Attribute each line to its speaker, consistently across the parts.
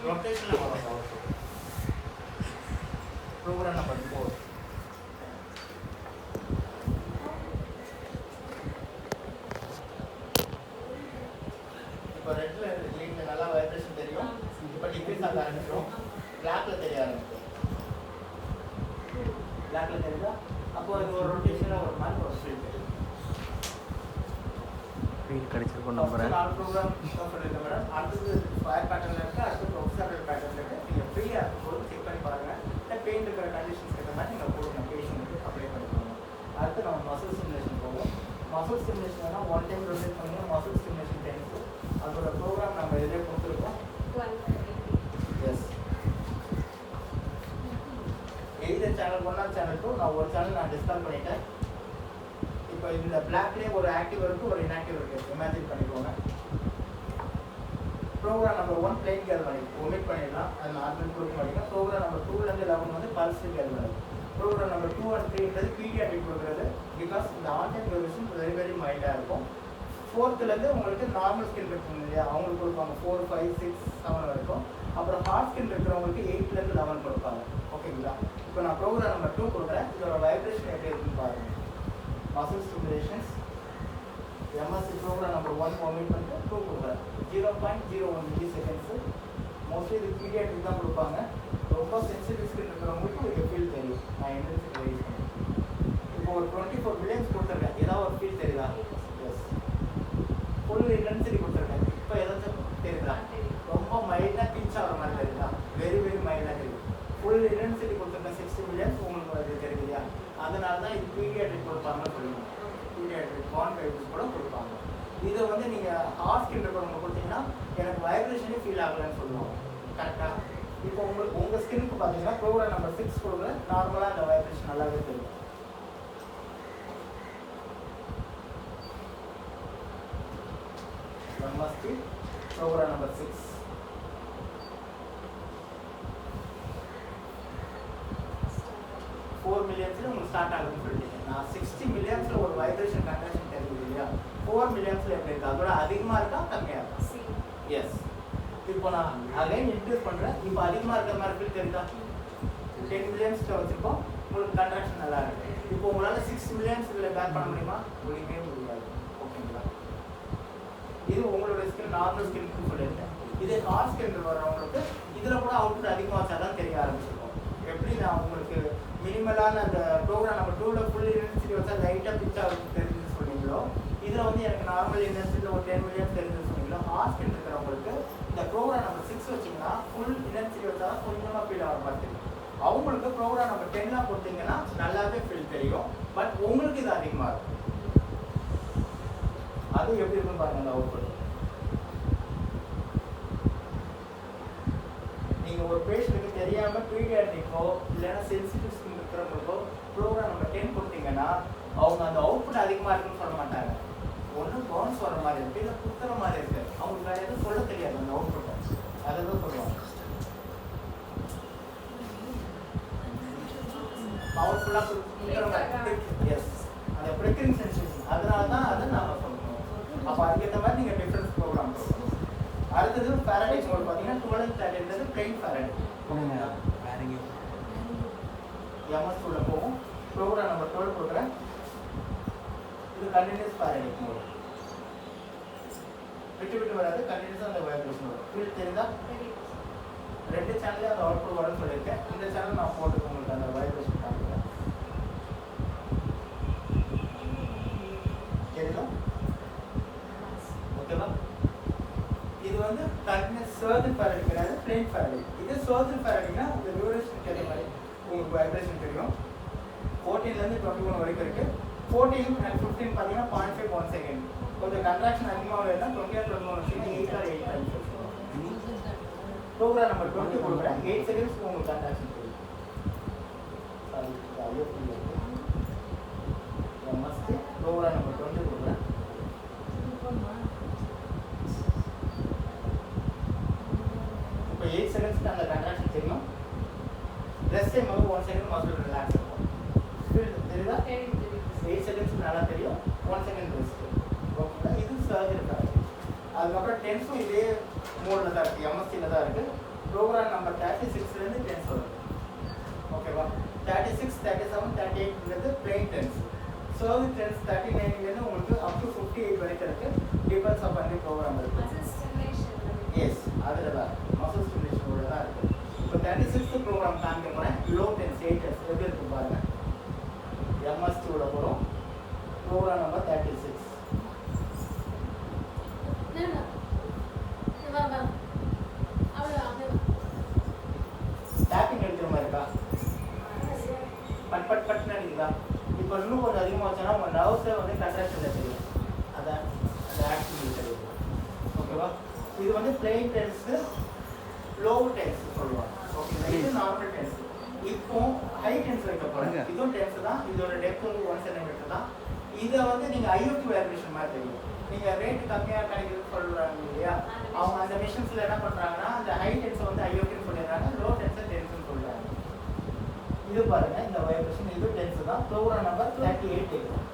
Speaker 1: ரொட்டேஷனில் வரும். Program number 4. இப்போ ரெட்டில் லீனில் நல்லா வைப்ரேஷன் தெரியும். இப்போ டிக்ரீஸ் ஆக ஆரம்பிச்சிடும். பிளாக்கில் தெரிய ஆரம்பிக்கும். பிளாக்கில் தெரியுதா? அப்போ அது ஒரு ரொட்டேஷனாக ஒரு மாதிரி ஒரு ஸ்பீட் தெரியும்.
Speaker 2: ஸ்பீட் கிடைச்சிருக்கும் நம்புறேன்.
Speaker 1: நாலு ப்ரோக்ராம் சொல்லியிருக்கேன் மேடம். அடுத்தது ஸ்கொயர் பேட்டர்னில் இருக்குது, அடுத்தது ப்ரொஃபஸர் பேட்டர்னில் இருக்குது. நீங்கள் ஃப்ரீயாக இருக்கும்போது செக் பண்ணி பாருங்கள். இல்லை பெயிண்ட் இருக்கிற கண்டிஷன்ஸ் இருக்கிற மாதிரி நீங்கள் போடுங்க, பேஷண்ட்டுக்கு அப்ளை பண்ணிக்கோங்க. அடுத்து நம்ம மசில் ஸ்டிமுலேஷன் போவோம். மசில் ஸ்டிமுலேஷன்னா 1 டைம் ரொட்டேட் பண்ணுங்க. மசில் ஸ்டிமுலேஷன் டைம்ஸு அதோட ப்ரோக்ராம் நம்ம இதிலே கொடுத்துருக்கோம். Yes, either channel 1 or channel 2. நான் ஒரு சேனல் நான் டிஸ்கால் பண்ணிட்டேன். இப்போ இதில் பிளாக்லேயே ஒரு ஆக்டிவ் இருக்குது, ஒரு இன்ஆக்டிவ் இருக்குது. இமேஜின் பண்ணிக்கோங்க. Program number 1 plain galvanic omit பண்ணிடலாம், அது நார்மல் கொடுக்க மாட்டேங்க. ப்ரோக்ராம் நம்பர் 2லேருந்து 11 வந்து pulse galvanic. Program number 2 and 3ன்றது பீடியாட்ரிக் கொடுக்குறது. பிகாஸ் இந்த ஆன்லைன் ப்ரொவிஷன் வெரி வெரி மைல்டாக இருக்கும். 4th உங்களுக்கு நார்மல் ஸ்கின் இருக்குங்க இல்லையா, அவங்களுக்கு கொடுப்பாங்க 4, 5, 6, 7 வரைக்கும். அப்புறம் ஹார்ட் ஸ்கின் இருக்கிறவங்களுக்கு 8லேருந்து 11 கொடுப்பாங்க. ஓகேங்களா? இப்போ நான் ப்ரோக்ராம் நம்பர் 2 கொடுக்குறேன். இதோட வைப்ரேஷன் எப்படி இருக்குன்னு பாருங்கள். Muscle stimulations MSC program number 1 omit பண்ணிட்டு 2 கொடுக்குறேன். 0.01 மில்லிசெகண்ட்ஸு. மோஸ்ட்லி இது பீடியாட்ரிக் தான் கொடுப்பாங்க. ரொம்ப சென்சிட்டிவ் ஸ்கின் இருக்கிறவங்களுக்கு இது ஃபீல் தெரியும். நான் இன்டென்சிட்டி ரைஸ் பண்ணேன். இப்போ ஒரு 24 மில்லியன்ஸ் கொடுத்துருக்கேன். ஏதாவது ஒரு ஃபீல் தெரியுதா? எஸ். ஃபுல் இன்டென்சிட்டி கொடுத்துருக்கேன். இப்போ ஏதாச்சும் தெரியுதா? ரொம்ப மைல்டாக பிஞ்ச் ஆகிற மாதிரி தெரியுதா? வெரி வெரி மைல்டாக தெரியும். ஃபுல் இன்டென்சிட்டி கொடுத்துருக்கேன் 60 மில்லியன்ஸ். உங்களுக்கு அது தெரியுது இல்லையா? அதனால தான் இது பீடியாட்ரிக் கொடுப்பாங்கன்னு சொல்லுவோம். பீடியாட்ரிக் கான்ஃபைப்ஸ் கூட கொடுப்பாங்க. இதை வந்து நீங்கள் ஹார்ட் ஸ்கின் இருக்கிறவங்க கொடுத்தீங்கன்னா எனக்கு வைப்ரேஷனே ஃபீல் ஆகலைன்னு சொல்லுவாங்க. கரெக்டாக? இப்போ உங்கள் ஸ்கின்னுக்கு பார்த்தீங்கன்னா ப்ரோக்ராம் நம்பர் 6 கொடுங்க. நார்மலாக அந்த வைப்ரேஷன் நல்லாவே தெரியும். MST program number 6. $4 million உங்களுக்கு ஸ்டார்ட் ஆகுதுன்னு சொல்லிட்டீங்க. நான் 60 million ஒரு வைப்ரேஷன் கன்வர்ஷன் தெரியுது இல்லையா? 4 million எப்படி இருக்கு? அதோட அதிகமாக இருக்கா கம்மியாக இருக்கா? எஸ். இப்போ நான் அகைன் இன்க்ரீஸ் பண்ணுறேன். இப்போ அதிகமாக இருக்கிற மாதிரி ஃபீல் தெரியுதா? 10 million வச்சுருக்கோம். உங்களுக்கு கன்ட்ராக்ஷன் நல்லா இருக்கு. இப்போ உங்களால் 6 million இதில் பேக் பண்ண முடியுமா? முடியவே முடியாது. ஓகேங்களா? இது உங்களோட ஸ்கின் நார்மல் ஸ்கின்னு சொல்லியிருக்கேன். இதே ஹார்ட் ஸ்கின் வர்றவங்களுக்கு இதில் கூட அவுட்புட் அதிகமாக வச்சா தான் தெரிய ஆரம்பிச்சிருக்கும். எப்படி நான் உங்களுக்கு மினிமலான அந்த ப்ரோக்ராம் நம்பர் 2ல் ஃபுல் இன்டென்சிட்டி வச்சா லைட்டாக பிச் ஆகுது தெரிஞ்சுன்னு சொன்னீங்களோ, இதில் வந்து எனக்கு நார்மல் இன்டென்சிட்டியில் ஒரு 10 million தெரிஞ்சுன்னு சொன்னீங்களோ, ஹார்ட் ஸ்கின் இருக்கிறவங்களுக்கு இந்த ப்ரோக்ராம் நம்பர் 6 வச்சிங்கன்னா ஃபுல் இன்டென்சிட்டி வச்சா கொஞ்சமாக ஃபீல் ஆகிற மாதிரி தெரியும். அவங்களுக்கு ப்ரோக்ராம் நம்பர் 10 கொடுத்தீங்கன்னா நல்லாவே ஃபீல் தெரியும். பட் உங்களுக்கு இது அதிகமாக இருக்கும். அது எப்படி இருக்குன்னு பாருங்க. அந்த அவுட்புட் நீங்கள் ஒரு பேஷண்ட்டுக்கு தெரியாமல் பீடியாட்ரிக்கோ இல்லைன்னா சென்சிட்டிவ் ஸ்கின் இருக்கிறவங்களுக்கோ ப்ரோக்ராம் நம்பர் 10 கொடுத்தீங்கன்னா அவங்க அந்த அவுட்புட் அதிகமாக இருக்குன்னு சொல்ல மாட்டாங்க. ஒன்று பவுன்ஸ் வர மாதிரி இருக்குது, இல்லை குத்துற மாதிரி இருக்குது. அவங்களுக்கு வேறு எதுவும் சொல்ல தெரியாது அந்த அவுட்புட்டை. அதை தான் சொல்லுவாங்க. பவர்ஃபுல்லாக குத்துற மாதிரி. எஸ், அந்த ப்ரிக்கரிங் சென்சேஷன். அதனால தான் அதை நாம் சொல்லணும். அப்போ அதுக்கேற்ற மாதிரி நீங்கள் டிஃப்ரென்ஸ் ப்ரோக்ராம் கொடுக்கணும். அடுத்தது ஃபேரடே மோட் பார்த்தீங்கன்னா 12th ஸ்டாண்டர்ட்ன்றது பிளைன் ஃபேரடே. எம்எஸ் உள்ள போகும். ப்ரோக்ராம் நம்பர் 12 கொடுக்குறேன். இது கண்டினியூஸ் ஃபேரடே மோட். விட்டு விட்டு வராது, கண்டினியூஸாக அந்த வைப்ரேஷன் வரும். ஃபீல் தெரியுதா? 2 சேனல்லே அந்த அவுட்புட் வரும்னு சொல்லியிருக்கேன். இந்த சேனல் நான் போட்டு உங்களுக்கு அந்த வைப்ரேஷன் காமிக்கிறேன். தெரியுதா? ஓகேவா? இது வந்து கண்டினியூஸ் சர்ஜன் ஃபேரடே கிடையாது, பிளைன் ஃபேரடே. இது சர்ஜன் ஃபேரடேனா இந்த டியூரேஷன் தெரியும் மாதிரி உங்களுக்கு வைப்ரேஷன் தெரியும். 14லேருந்து 21 வரைக்கும் இருக்குது. 14 and 15 பார்த்தீங்கன்னா 0.5 செகண்ட். கொஞ்சம் கன்ட்ராக்ஷன் அதிகமாக வேணும்னா 20 and 21 8 or 8 times. Program number 20 கொடுக்குறேன். 8 செகண்ட்ஸ்க்கு உங்களுக்கு கன்ட்ராக்ஷன் தெரியும். எம்எஸ்டி ப்ரோக்ராம் நம்பர் 20 கொடுக்குறேன். இப்போ 8 செகண்ட்ஸ்க்கு அந்த கன்ட்ராக்ஷன் தெரியும். ரெஸ்ட் டைம் வந்து 1 செகண்ட் மசில் ரிலாக்ஸ் இருக்கும். தெரியுதா? 8 செகண்ட்ஸ்க்கு நல்லா தெரியும். 1 செகண்ட் ரெஸ்ட். ஓகேங்களா? இது சர்ஜரி ஃபேரடே. அதுக்கப்புறம் 10th இதே மோடில் தான் இருக்குது, எம்எஸ்சியில் தான் இருக்குது. ப்ரோக்ராம் நம்பர் 36லேருந்து டென்ஸ் வரும். ஓகேவா? 36, 37, 38ங்கிறது பிளெயின் டென்ஸ். சர்வ் டென்ஸ் 39லேருந்து உங்களுக்கு அப் டு 58 வரைக்கும் இருக்கு. டிபெண்ட்ஸ் அப்பான் தி ப்ரோக்ராம் இருக்கு. எஸ், அதில் தான் மசில் ஸ்டிமுலேஷனோட தான் இருக்கு. இப்போ 36th ப்ரோக்ராம் காமிக்க போகிறேன். லோ டென்ஸ் 8 டென்ஸ் எப்படி இருக்கு பாருங்க. எம்எஸ்டியோட போகிறோம். Program number 36. டேப்பிங் எடுக்கிற மாதிரி இருக்கா? பட் பட் பட்னு அடிக்குதா? இப்போ இன்னும் கொஞ்சம் அதிகமாச்சுன்னா உங்கள் நர்வ்ஸே வந்து கன்ட்ராக்ஷனில் தெரியும். அதான் அந்த ஆக்டிவிட்டி தெரியும். ஓகேவா? இது வந்து பிளெயின் டென்ஸு, லோ டென்ஸ் சொல்லுவாங்க. ஓகேங்களா? இது நார்மல் டென்ஸ். இப்போ ஹை டென்ஸ் வைக்க போகிறேன். இதுவும் டென்ஸ் தான். இதோட டெப்த் வந்து 1 சென்டிமீட்டர் தான். இதை வந்து நீங்கள் ஐஓடி வைப்ரேஷன் மாதிரி தெரியும். நீங்கள் ரேட்டு கம்மியாக கிடைக்குதுன்னு சொல்கிறாங்க இல்லையா? அவங்க அந்த மிஷின்ஸில் என்ன பண்ணுறாங்கன்னா அந்த ஹை டென்ஸை வந்து ஐஓடின்னு சொல்லிடுறாங்க, லோ டென்ஸை டென்ஸ்னு சொல்கிறாங்க. இது பாருங்க, இந்த வைப்ரேஷன் இது டென்ஸ் தான். ப்ரோக்ராம் நம்பர் 38 இருக்கும்.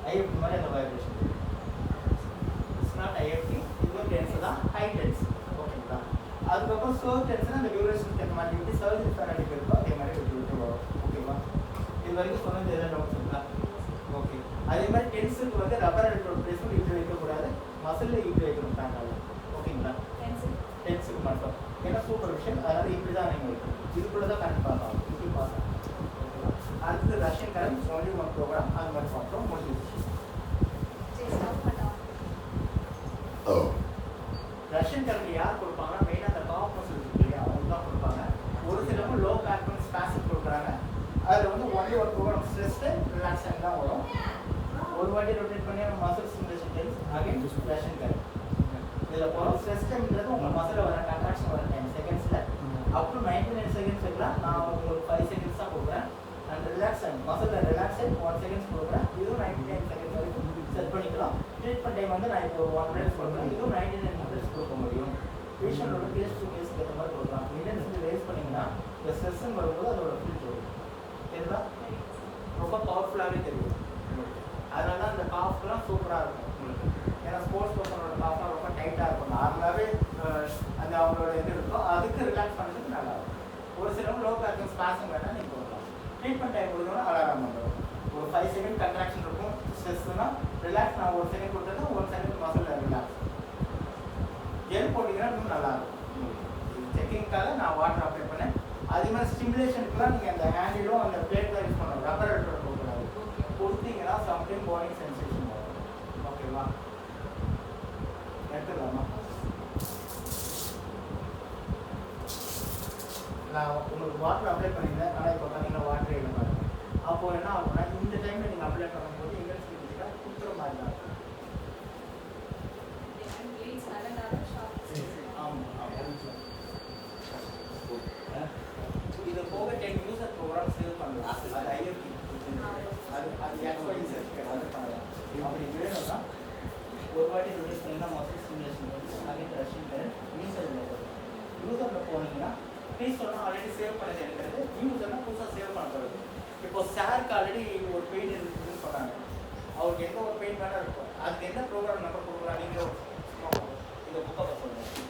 Speaker 1: ஐஎஃப்டி மாதிரி அந்த வைப்ரேஷன். இட்ஸ் நாட் ஐஎஃப்டி, இதுவும் டென்ஸ் தான், ஹை டென்ஸ். ஓகேங்களா? அதுக்கப்புறம் சர்வ் டென்ஸ்னா அந்த டியூரேஷன் தகுந்த மாதிரி எப்படி சர்வ் ஃபேரடிக் இருக்கோ அதே மாதிரி விட்டு விட்டு வரும். ஓகேவா? இது வரைக்கும் சொன்னது எதாவது டவுட்ஸ் இருக்கா? ஓகே. அதே மாதிரி டென்ஸுக்கு வந்து ரப்பர் எலக்ட்ரோட் பிளேஸும் இட்டு வைக்கக்கூடாது, மசிலில் இட்டு வைக்கணும் பேங்கால். ஓகேங்களா? டென்ஸுக்கு மட்டும். ஏன்னா சூப்பர்விஷன், அதனால் இப்படி தான் நீங்கள் வைக்கணும். இதுக்குள்ளே தான் கரண்ட் பாஸ் ஆகும். இப்படி பாஸ் ஆகும். ஓகேவா? அடுத்தது Russian current only one program. அது மாதிரி பார்த்தோம், முடிஞ்சிருச்சு. ரஷ்யன் கரண்ட் யார் கொடுப்பாங்கன்னா மெயினாக அந்த காஃப் மசில் இருக்கு இல்லையா, அவங்க தான் கொடுப்பாங்க. ஒரு சிலவங்க லோ பேக்மெண்ட் ஸ்பாசிக் கொடுக்குறாங்க. அதில் வந்து ஒன்லி ஒரு ப்ரோக்ராம் ஸ்ட்ரெஸ்ட்டு ரிலாக்ஸன் தான் வரும். ஒரு வாட்டி ரொட்டேட் பண்ணி muscle stimulation tens again Russian current. இதில் போகிறோம் ஸ்ட்ரெஸ் டைம்ன்றது உங்கள் மசில் வர கன்ட்ராக்ஷன் வர டைம் செகண்ட்ஸில் அப் டு 99 செகண்ட்ஸ் இருக்கலாம். நான் உங்களுக்கு 5 செகண்ட்ஸ் தான் கொடுக்குறேன். And relaxant muscle relaxant 1 seconds கொடுக்குறேன். இதுவும் 99 செகண்ட்ஸ் வரைக்கும் செட் பண்ணிக்கலாம். ட்ரீட்மெண்ட் டைம் வந்து நான் இப்போ 1 மினிட்ஸ் கொடுக்குறேன். இதுவும் 99 மினிட்ஸ் கொடுக்க முடியும். பேஷண்டோட கேஸ் டு கேஸ்க்கு ஏற்ற மாதிரி கொடுக்கலாம். இன்டென்சிட்டி ரேஸ் பண்ணிங்கன்னா இந்த ஸ்ட்ரெஸ்ன்னு வரும்போது அதோட ஃபீல் வரும். சரிங்களா? ரொம்ப பவர்ஃபுல்லாகவே தெரியும். அதனால தான் அந்த காஃப்லாம் சூப்பராக இருக்கும் உங்களுக்கு. ஏன்னா ஸ்போர்ட்ஸ் பர்சனோட காஃப்லாம் ரொம்ப டைட்டாக இருக்கும். நார்மலாகவே அந்த அவங்களோட இது இருக்கும், அதுக்கு ரிலாக்ஸ் பண்ணுறதுக்கு நல்லாயிருக்கும். ஒரு சிலவங்க லோ பேக்கிங் ஸ்பாஸும் வேணால் நீங்கள் கொடுக்கலாம். ட்ரீட்மெண்ட் டைம் கொடுக்கணும், அலாரம் பண்ணுறோம். ஒரு 5 செகண்ட் கன்ட்ராக்ஷன் இருக்கும். ஸ்ட்ரெஸ்னா ரிலாக்ஸ் நான் 1 செகண்ட் கொடுத்தா 1 செகண்ட் மசில் ரிலாக்ஸ். ஜெல் போட்டிங்கன்னா இன்னும் நல்லாயிருக்கும். செக்கிங்காக நான் வாட்டர் அப்ளை பண்ணேன். அதே மாதிரி ஸ்டிமுலேஷனுக்குலாம் நீங்கள் அந்த ஹேண்டிலும் அந்த பிளேட்டில் யூஸ் பண்ணணும். ரப்பர் எலக்ட்ரோட் கொடுக்குறாரு கொடுத்தீங்கன்னா சம்டைம் பாடி சென்சேஷன் வரும். ஓகேவா? எடுத்துக்கலாமா? நான் உங்களுக்கு வாட்டர் அப்ளை பண்ணியிருந்தேன், ஆனால் இப்போ பார்த்தீங்கன்னா வாட்டரே இல்லை பாருங்க. அப்போது என்ன ஆகும்னா இந்த டைமில் நீங்கள் அப்ளை பண்ணும்போது இன்டென்சிட்டி குத்துற மாதிரி தான் இருக்கும். இது போக 10 யூசர் ப்ரோக்ராம் சேவ் பண்ணலாம். அது ஐஎஃப்டி அது எக்ஸ்பைரி சர்டிஃபிகேட் அது பண்ணலாம். அப்படி வேணும்னா ஒரு வாட்டி ரிலீஸ் பண்ணிங்கன்னா மொத்தம் ஸ்டிமுலேஷன் வந்து அகைன் ரஷ்யன் கரண்ட் யூசரில் போனீங்கன்னா ப்ளீஸ் சொன்னால் ஆல்ரெடி சேவ் பண்ணது இருக்கிறது. யூசர்னால் புதுசாக சேவ் பண்ண போகிறது. இப்போ சாருக்கு ஆல்ரெடி ஒரு பெயின் இருக்குதுன்னு சொன்னாங்க. அவருக்கு எந்த ஒரு பெயின் வேணால் இருக்கும். அதுக்கு என்ன ப்ரோக்ராம் நம்பர் கொடுக்கலாம்? நீங்கள் இதை புக்கை சொல்லுங்கள்.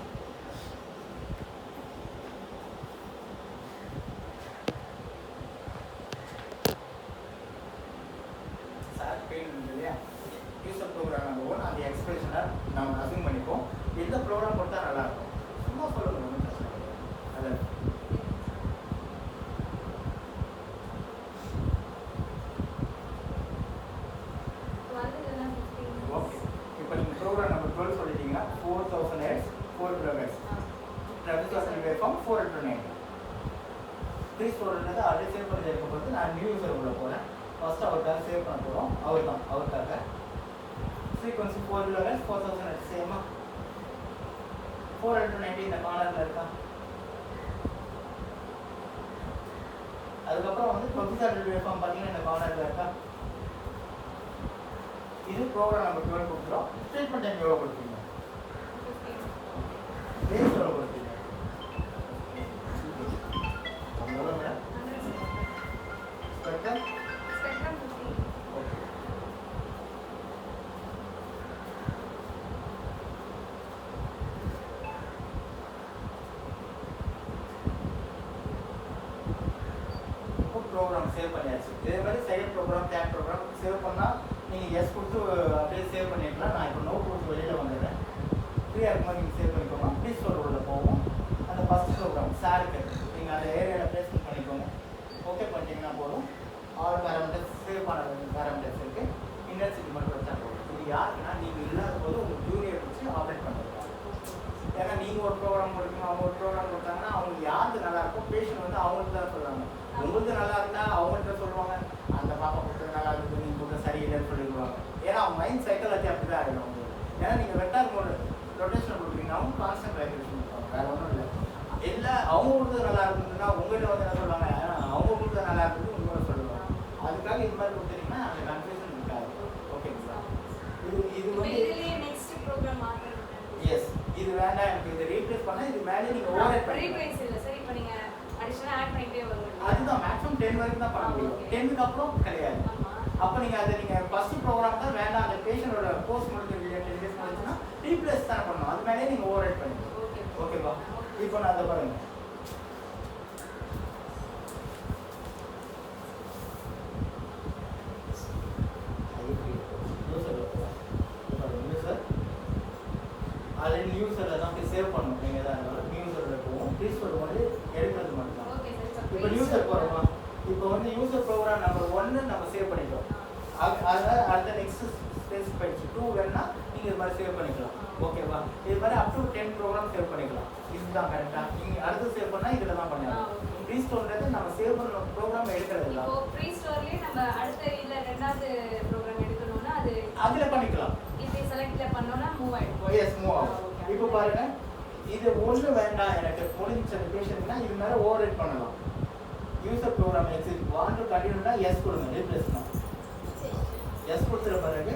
Speaker 1: யூசர் ப்ரோக்ராம் நம்பர் 1 அந்த எக்ஸ்பிரஷனை நம்ம அசியூம் பண்ணிப்போம். எந்த ப்ரோக்ராம் கொடுத்தா நல்லாயிருக்கும் சும்மா சொல்லுங்கள், ஒன்றும் பிரச்சனை கிடையாது. அது ஓகே. இப்போ நீங்கள் ப்ரோக்ராம் நம்பர் 12 சொல்லிட்டீங்கன்னா 4000 hertz 4 kilohertz replication waveform 4:9. 3 already save பண்ணி இருக்க போது நான் நியூ யூசர் உள்ள போகிறேன். ஃபர்ஸ்ட் அவருக்காக சேவ் பண்ண போகிறோம். அவருக்காக ஃப்ரீக்வன்சி 4 கிலோஹெர்ட்ஸ் 4000 ஹெர்ட்ஸ் சேமா 4:90 இந்த கார்னரில் இருக்கா. அதுக்கப்புறம் வந்து 20 வேவ்ஃபார்ம் பார்த்தீங்கன்னா இந்த கார்னரில் இருக்கா. இது ப்ரோக்ராம் நம்பர் 12 கொடுக்குறோம். ட்ரீட்மெண்ட் டைம் எவ்வளோ கொடுப்பீங்க? ரேஸ் எவ்வளோ கொடுப்பீங்க? எவ்வளோ madam? Spectrum 50. Okay. Program save பண்ணியாச்சு. இதே மாதிரி second program third program save பண்ணால் நீங்கள் எஸ் கொடுத்து அப்படியே சேவ் பண்ணிக்கலாம். நான் இப்போ நோட் கொடுத்து வெளியில் வந்துடுறேன். ஃப்ரீயாக இருக்கும்போது நீங்கள் சேவ் பண்ணிக்கோங்க. ப்ளீஸ் ஸ்டோர் உள்ள போவோம். அந்த ஃபஸ்ட் ப்ரோக்ராம் சாருக்கு நீங்கள் அந்த ஏரியாவில் பிளேஸ்மெண்ட் பண்ணிக்கோங்க. ஓகே பண்ணிட்டீங்கன்னா போதும். ஆல் பேராமீட்டர்ஸ் சேவ் பண்ண பேராமீட்டர்ஸ் இருக்குது. இன்டென்சிட்டி மட்டும் வச்சா போதும். இது யாருக்குன்னா நீங்கள் இல்லாத போது உங்கள் ஜூனியர் வச்சு ஆப்ரேட் பண்ணுறது. ஏன்னா நீங்கள் ஒரு ப்ரோக்ராம் கொடுக்கணும், அவங்க ஒரு ப்ரோக்ராம் கொடுத்தாங்கன்னா அவங்க யாருக்கு நல்லா இருக்கும் பேஷண்ட் வந்து அவங்களுக்கு தான் சொல்லுவாங்க. உங்களுக்கு நல்லா இருந்தால் அவங்கள்ட்ட சொல்லுவாங்க அந்த பாப்பா கொடுத்தது நல்லா இருக்குது, நீங்கள் கொடுத்த சரியில்லைன்னு சொல்லிடுவாங்க. ஏன்னா அவங்க மைண்ட் சைக்காலஜி அப்படி தான் ஆகிடும் அவங்களுக்கு. ஏன்னா நீங்கள் வெட்டார் மோடு ரொட்டேஷன் கொடுக்குறீங்கன்னா அவங்க கான்ஸ்டன்ட் வைப்ரேஷன் கொடுப்பாங்க, வேறு ஒன்றும் இல்லை. இல்லை அவங்க கொடுத்தது நல்லா இருந்ததுன்னா உங்கள்கிட்ட வந்து என்ன சொல்லுவாங்க, அவங்க கொடுத்தது நல்லா இருக்குது உங்களோட சொல்லுவாங்க. அதுக்காக இது மாதிரி கொடுத்தீங்கன்னா அந்த கன்ஃபியூஷன் இருக்காது. ஓகேங்களா? இது வந்து எஸ், இது வேண்டாம் எனக்கு இதை ரீப்ளேஸ் பண்ணால் இது மேலே நீங்கள் ஓவர்
Speaker 3: ரீப்ளேஸ் இல்லை சார். இப்போ நீங்கள் அடிஷனலாக ஆட் பண்ணிட்டே வருவீங்க.
Speaker 1: அதுதான் மேக்ஸிமம் 10 வரைக்கும் தான் பண்ண முடியும். 10க்கு அப்புறம் கிடையாது. அப்போ நீங்கள் அதை நீங்கள் ஃபஸ்ட்டு ப்ரோக்ராம் தான் வேண்டாம், அந்த பேஷண்டோட கோர்ஸ் முடிஞ்சு ரிலேட்டட் டேஸ் முடிச்சுன்னா ரீப்ளேஸ் தான் பண்ணணும். அது மேலே நீங்கள் ஓவர் ரைட் பண்ணிக்கணும். ஓகேவா? இப்போ நான் அதை பாருங்கள். அதில் நியூஸரில் தான் போய் சேவ் பண்ணணும். நீங்கள் எதாவது இருந்தாலும் நியூஸரில் போவோம். ப்ளீஸ் சொல்லுவோம் வந்து எடுக்கிறது மட்டும் தான். இப்போ யூசர் போகிறோமா, இப்போ வந்து யூசர் ப்ரோக்ராம் நம்பர் 1 நம்ம சேவ் பண்ணிட்டோம். அதில் அடுத்த நெக்ஸ்ட் ஸ்பேஸ் போயிடுச்சு 2 வேணுன்னா நீங்கள் இது மாதிரி சேவ் பண்ணிக்கலாம். ஓகேவா? இது மாதிரி அப் டு 10 ப்ரோக்ராம் சேவ் பண்ணிக்கலாம். இதுதான் கரெக்டாக. நீங்கள் அடுத்து சேவ் பண்ணால் இதில் தான் பண்ணலாம். ப்ரீ ஸ்டோர்ன்றது நம்ம சேவ் பண்ண ப்ரோக்ராம் எடுக்கிறது இல்லை.
Speaker 3: இப்போ ப்ரீ ஸ்டோர்லேயே நம்ம அடுத்த இல்லை ரெண்டாவது ப்ரோக்ராம் எடுக்கணும்னா அது
Speaker 1: அதில் பண்ணிக்கலாம்.
Speaker 3: இப்படி செலக்டில் பண்ணோம்னா மூவ் ஆகிடும்.
Speaker 1: எஸ், மூவ் ஆகும். இப்போ பாருங்க, இது ஒன்று வேண்டாம் எனக்கு முடிஞ்ச பேஷண்ட்னா இது மேலே ஓவர் ரைட் பண்ணலாம். User program exit want to கண்டினியூனா எஸ் கொடுங்க, ரீப்ளேஸ் பண்ணலாம். எஸ் கொடுத்துற பிறகு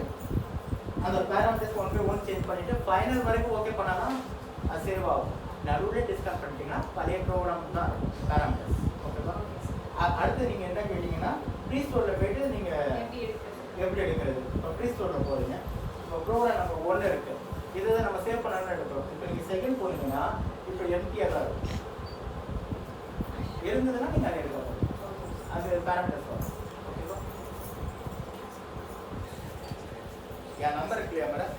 Speaker 1: அந்த பேராமீட்டர்ஸ் 1 by 1 சேஞ்ச் பண்ணிவிட்டு ஃபைனல் வரைக்கும் ஓகே பண்ணாதான் அது சேவ் ஆகும். நடுவில் டிஸ்கஸ் பண்ணிட்டீங்கன்னா பழைய ப்ரோக்ராம் தான் பேராமீட்டர்ஸ். ஓகேவா? அடுத்து நீங்கள் என்ன கேட்டிங்கன்னா ப்ரீ ஸ்டோரில் போய்ட்டு நீங்கள் எப்படி எடுக்கிறது. இப்போ ப்ரீ ஸ்டோரில் போகிறீங்க. இப்போ ப்ரோக்ராம் நம்பர் 1 இருக்குது. இதை தான் நம்ம சேவ் பண்ணணும்னு எடுக்கிறோம். இப்போ நீங்கள் செகண்ட் போனீங்கன்னா இப்போ எம்டிஆர் தான் இருக்கும். இருந்ததுன்னா நீங்கள் அதை எடுக்கலாம். அது பேராமீட்டர்ஸ் வரும். ஓகேவா? என் நம்பர் இல்லையா மேடம்?